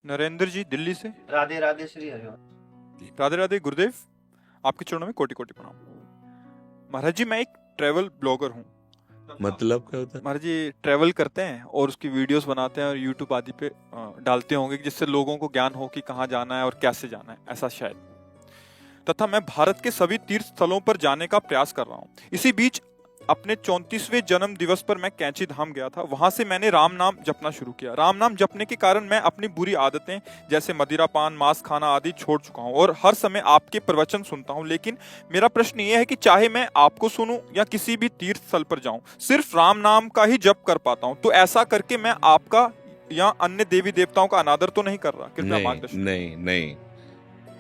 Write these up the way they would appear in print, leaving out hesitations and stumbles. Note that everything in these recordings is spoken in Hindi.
नरेंद्र जी दिल्ली से। राधे राधे श्री हरिओम। राधे राधे गुरुदेव, आपके चरणों में कोटि कोटि प्रणाम। महाराज जी मैं एक ट्रैवल ब्लॉगर हूँ। मतलब क्या होता है? महाराज जी ट्रैवल करते हैं और उसकी वीडियोस बनाते हैं और यूट्यूब आदि पे डालते होंगे जिससे लोगों को ज्ञान हो कि कहाँ जाना है और कैसे जाना है, ऐसा शायद। तथा मैं भारत के सभी तीर्थ स्थलों पर जाने का प्रयास कर रहा हूँ। इसी बीच अपने 34वें जन्म दिवस पर मैं कैंची धाम गया था। वहां से मैंने राम नाम जपना शुरू किया। राम नाम जपने के कारण मैं अपनी बुरी आदतें जैसे मदिरापान, मांस खाना आदि छोड़ चुका हूं और हर समय आपके प्रवचन सुनता हूं। लेकिन मेरा प्रश्न यह है कि चाहे मैं आपको सुनूं या किसी भी तीर्थ स्थल पर जाऊं, सिर्फ राम नाम का ही जप कर पाता हूं। तो ऐसा करके मैं आपका या अन्य देवी देवताओं का अनादर तो नहीं कर रहा? कृपया मार्गदर्शन। नहीं नहीं,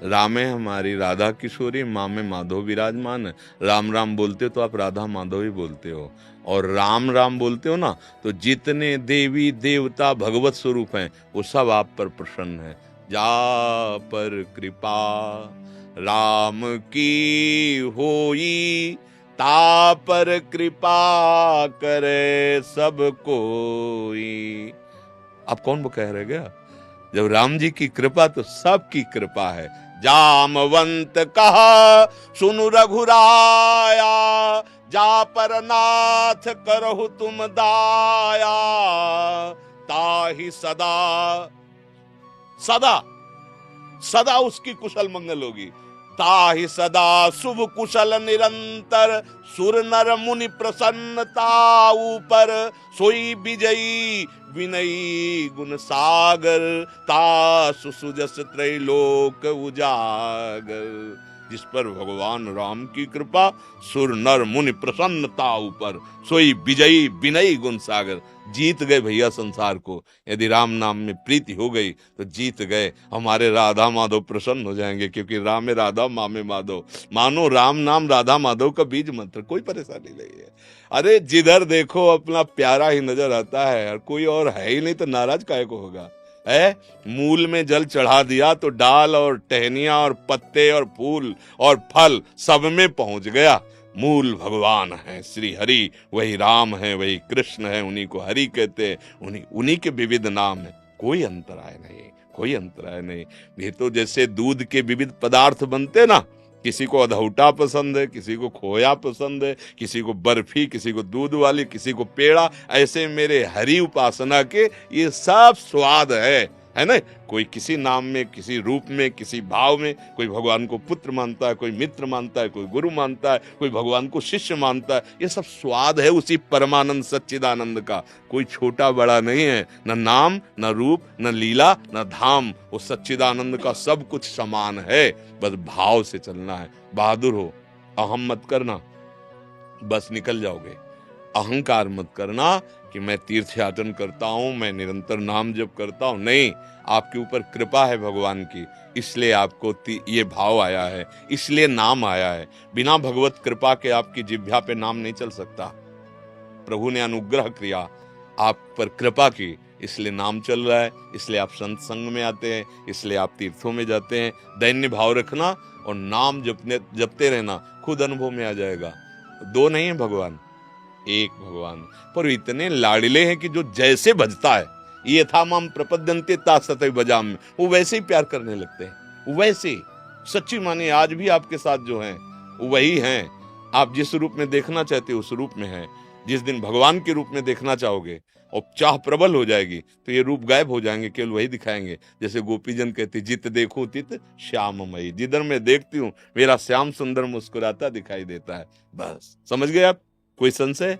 रामे हमारी राधा किशोरी, माँ में माधव विराजमान है। राम राम बोलते हो तो आप राधा माधव ही बोलते हो, और राम राम बोलते हो ना तो जितने देवी देवता भगवत स्वरूप हैं वो सब आप पर प्रसन्न है। जा पर कृपा राम की होई, ता पर कृपा करे सब कोई। आप कौन वो कह रहे क्या? जब राम जी की कृपा तो सबकी कृपा है। जामवंत कहा सुनु रघुराया, जा पर नाथ करहु तुम दाया, ताहि सदा सदा सदा उसकी कुशल मंगल होगी। ताहि सदा शुभ कुशल निरंतर, सुर नर मुनि प्रसन्नता ऊपर, सोई विजयी विनयी गुण सागर, तासु सुजस त्रैलोक उजागर। जिस पर भगवान राम की कृपा, सुर नर मुनि प्रसन्नता ऊपर, सोई विजयी विनयी गुण सागर। जीत गए भैया संसार को। यदि राम नाम में प्रीति हो गई तो जीत गए। हमारे राधा माधव प्रसन्न हो जाएंगे, क्योंकि राम में राधा, माँ में माधव। मानो राम नाम राधा माधव का बीज मंत्र, कोई परेशानी नहीं है। अरे जिधर देखो अपना प्यारा ही नजर आता है, और कोई और है ही नहीं तो नाराज काहे को होगा? है मूल में जल चढ़ा दिया तो डाल और टहनियां और पत्ते और फूल और फल सब में पहुंच गया। मूल भगवान है श्री हरि, वही राम है, वही कृष्ण है, उन्हीं को हरि कहते हैं, उन्हीं के विविध नाम है। कोई अंतराय नहीं, कोई अंतराय नहीं। ये तो जैसे दूध के विविध पदार्थ बनते ना, किसी को अधौटा पसंद है, किसी को खोया पसंद है, किसी को बर्फी, किसी को दूध वाली, किसी को पेड़ा, ऐसे मेरे हरि उपासना के ये सब स्वाद है ना। कोई किसी नाम में, किसी रूप में, किसी भाव में, कोई भगवान को पुत्र मानता है, कोई मित्र मानता है, कोई गुरु मानता है, कोई भगवान को शिष्य मानता है। ये सब स्वाद है उसी परमानंद सच्चिदानंद का। कोई छोटा बड़ा नहीं है, न नाम, न रूप, न लीला, न धाम। वो सच्चिदानंद का सब कुछ समान है, बस भाव से चलना है। बहादुर हो, अहम मत करना, बस निकल जाओगे। अहंकार मत करना कि मैं तीर्थ यात्रा करता हूं, मैं निरंतर नाम जप करता हूं। नहीं, आपके ऊपर कृपा है भगवान की, इसलिए आपको ये भाव आया है, इसलिए नाम आया है। बिना भगवत कृपा के आपकी जिह्वा पे नाम नहीं चल सकता। प्रभु ने अनुग्रह किया, आप पर कृपा की, इसलिए नाम चल रहा है, इसलिए आप संत संग में आते हैं, इसलिए आप तीर्थों में जाते हैं। दैन्य भाव रखना और नाम जपते रहना, खुद अनुभव में आ जाएगा। दो नहीं है भगवान, एक भगवान। पर इतने लाडले हैं कि जो जैसे भजता है, ये था माम प्रपद्यन्ते ता सतैव भजामि, वो वैसे ही प्यार करने लगते हैं। वैसे सच्ची मानिए आज भी आपके साथ जो हैं वही हैं। आप जिस रूप में देखना चाहते हो उस रूप में हैं। जिस दिन भगवान के रूप में देखना चाहोगे और चाह प्रबल हो जाएगी तो ये रूप गायब हो जाएंगे, केवल वही दिखाएंगे। जैसे गोपीजन कहती, जित देखो तित श्याममयी। जिधर मैं देखती हूँ मेरा श्याम सुंदर मुस्कुराता दिखाई देता है। बस समझ गए आप? कोई संशय?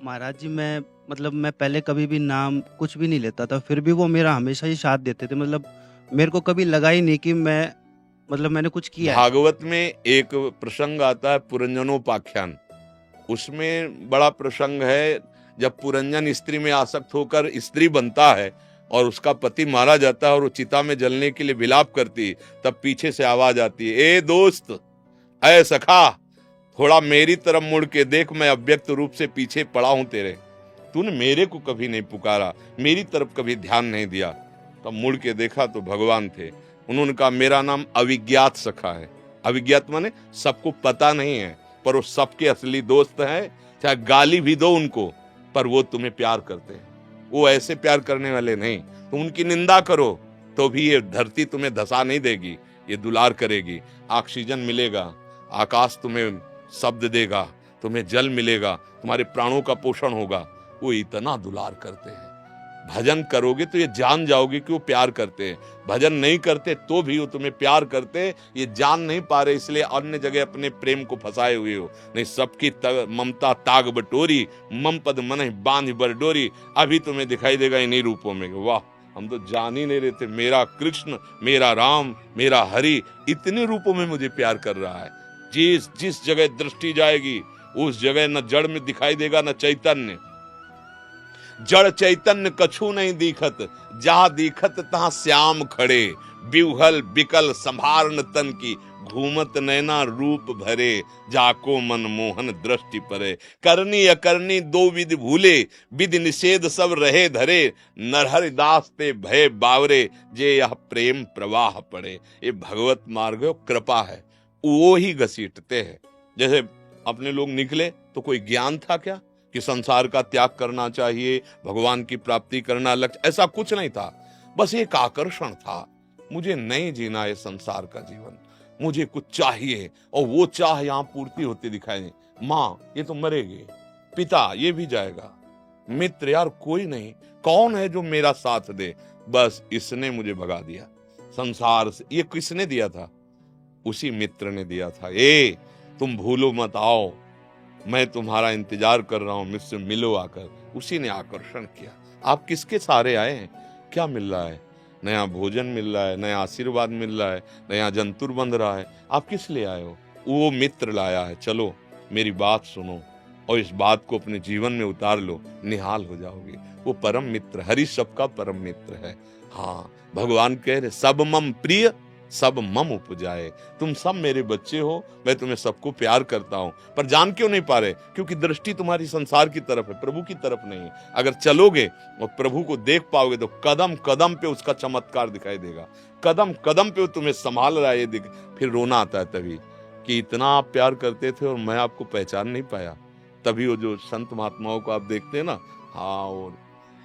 महाराज जी मैं पहले कभी भी नाम कुछ भी नहीं लेता था, फिर भी वो मेरा हमेशा ही साथ देते थे। मेरे को कभी लगा ही नहीं कि मैंने कुछ किया है। भागवत में एक प्रसंग आता है, पुरंजनोपाख्यान। उसमें बड़ा प्रसंग है, जब पुरंजन स्त्री में आसक्त होकर स्त्री बनता है और उसका पति मारा जाता है और वो चिता में जलने के लिए विलाप करती, तब पीछे से आवाज आती है, ए दोस्त, ऐ सखा, थोड़ा मेरी तरफ मुड़ के देख, मैं अव्यक्त रूप से पीछे पड़ा हूं तेरे। तूने मेरे को कभी नहीं पुकारा, मेरी तरफ कभी ध्यान नहीं दिया। तब मुड़ के देखा तो भगवान थे। उन्होंने कहा, मेरा नाम अविज्ञात सखा है। अविज्ञात माने सबको पता नहीं है, पर वो सबके असली दोस्त हैं। चाहे गाली भी दो उनको, पर वो तुम्हें प्यार करते हैं। वो ऐसे प्यार करने वाले नहीं। तो उनकी निंदा करो तो भी ये धरती तुम्हें धसा नहीं देगी, ये दुलार करेगी। ऑक्सीजन मिलेगा, आकाश तुम्हें शब्द देगा, तुम्हें जल मिलेगा, तुम्हारे प्राणों का पोषण होगा। वो इतना दुलार करते हैं। भजन करोगे तो ये जान जाओगे कि वो प्यार करते हैं। भजन नहीं करते तो भी वो तुम्हें प्यार करते, ये जान नहीं पा रहे, इसलिए अन्य जगह अपने प्रेम को फंसाए हुए हो। नहीं, सबकी ममता ताग बटोरी, मम पद मन बांध बरडोरी। अभी तुम्हें दिखाई देगा इन्हीं रूपों में। वाह, हम तो जान ही नहीं रहे थे, मेरा कृष्ण, मेरा राम, मेरा हरि इतने रूपों में मुझे प्यार कर रहा है। जिस जिस जगह दृष्टि जाएगी उस जगह न जड़ में दिखाई देगा न चैतन्य। जड़ चैतन्य कछु नहीं दिखत, जहां दिखत तहां श्याम खड़े। बिवहल बिकल संभारन तन की, घूमत नैना रूप भरे। जाको मन मोहन दृष्टि परे, करनी अकरनी दो विधि भूले। विधि निषेध सब रहे धरे, नरहरि दास पे भय बावरे। जे यह प्रेम प्रवाह पड़े। ये भगवत मार्ग कृपा है, वो ही घसीटते हैं। जैसे अपने लोग निकले तो कोई ज्ञान था क्या कि संसार का त्याग करना चाहिए, भगवान की प्राप्ति करना लक्ष्य, ऐसा कुछ नहीं था। बस एक आकर्षण था, मुझे नहीं जीना है संसार का जीवन, मुझे कुछ चाहिए। और वो चाह यहाँ पूर्ति होती दिखाई नहीं। माँ ये तो मरेगी, पिता ये भी जाएगा, मित्र यार कोई नहीं, कौन है जो मेरा साथ दे। बस इसने मुझे भगा दिया संसार से। ये किसने दिया था? उसी मित्र ने दिया था। ए तुम भूलो मत, आओ, मैं तुम्हारा इंतजार कर रहा हूं, मुझसे मिलो आकर। उसी ने आकर्षण किया। आप किसके सहारे आए हैं? क्या मिल रहा है? नया भोजन मिल रहा है, नया आशीर्वाद मिल रहा है, नया जंतुर बंध रहा है। आप किस लिए आए हो? वो मित्र लाया है। चलो मेरी बात सुनो और इस बात को अपने जीवन में उतार लो, निहाल हो जाओगे। वो परम मित्र, हरि सबका परम मित्र है। हाँ, भगवान कह रहे सब मम प्रिय सब मम उपजाए। तुम सब मेरे बच्चे हो, मैं तुम्हें सबको प्यार करता हूं। पर जान क्यों नहीं पा रहे? क्योंकि दृष्टि तुम्हारी संसार की तरफ है, प्रभु की तरफ नहीं है। अगर चलोगे और प्रभु को देख पाओगे तो कदम कदम पे उसका चमत्कार दिखाई देगा। कदम कदम पे वो तुम्हें संभाल रहा है। ये फिर रोना आता है तभी कि इतना आप प्यार करते थे और मैं आपको पहचान नहीं पाया। तभी वो जो संत महात्माओं को आप देखते हैं ना, हाँ, और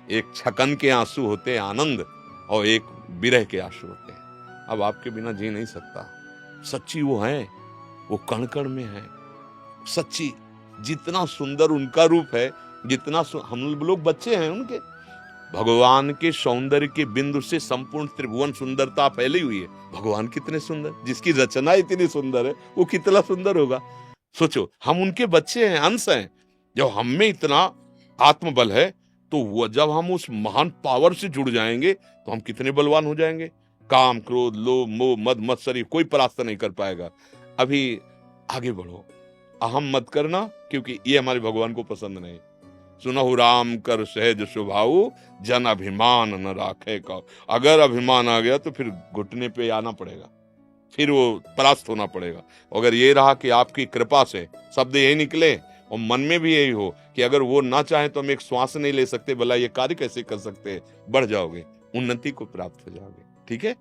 एक छकन के आंसू होते हैं आनंद, और एक विरह के आंसू होते हैं। अब आपके बिना जी नहीं सकता। सच्ची वो है, वो कण कण में है सच्ची। जितना सुंदर उनका रूप है, जितना हम लोग बच्चे हैं उनके। भगवान के सौंदर्य के बिंदु से संपूर्ण त्रिभुवन सुंदरता फैली हुई है। भगवान कितने सुंदर, जिसकी रचना इतनी सुंदर है वो कितना सुंदर होगा। सोचो, हम उनके बच्चे हैं, अंश हैं। जब हम में इतना आत्मबल है तो वो जब हम उस महान पावर से जुड़ जाएंगे तो हम कितने बलवान हो जाएंगे। काम क्रोध लोभ मोह मद मत्सरी कोई परास्त नहीं कर पाएगा। अभी आगे बढ़ो, अहम मत करना, क्योंकि ये हमारे भगवान को पसंद नहीं। सुनहु राम कर सहज स्वभाव, जन अभिमान न राखे का। अगर अभिमान आ गया तो फिर घुटने पे आना पड़ेगा, फिर वो परास्त होना पड़ेगा। अगर ये रहा कि आपकी कृपा से शब्द यही निकले और मन में भी यही हो कि अगर वो ना चाहे तो हम एक श्वास नहीं ले सकते, भला ये कार्य कैसे कर सकते हैं, बढ़ जाओगे, उन्नति को प्राप्त हो जाओगे। ठीक है।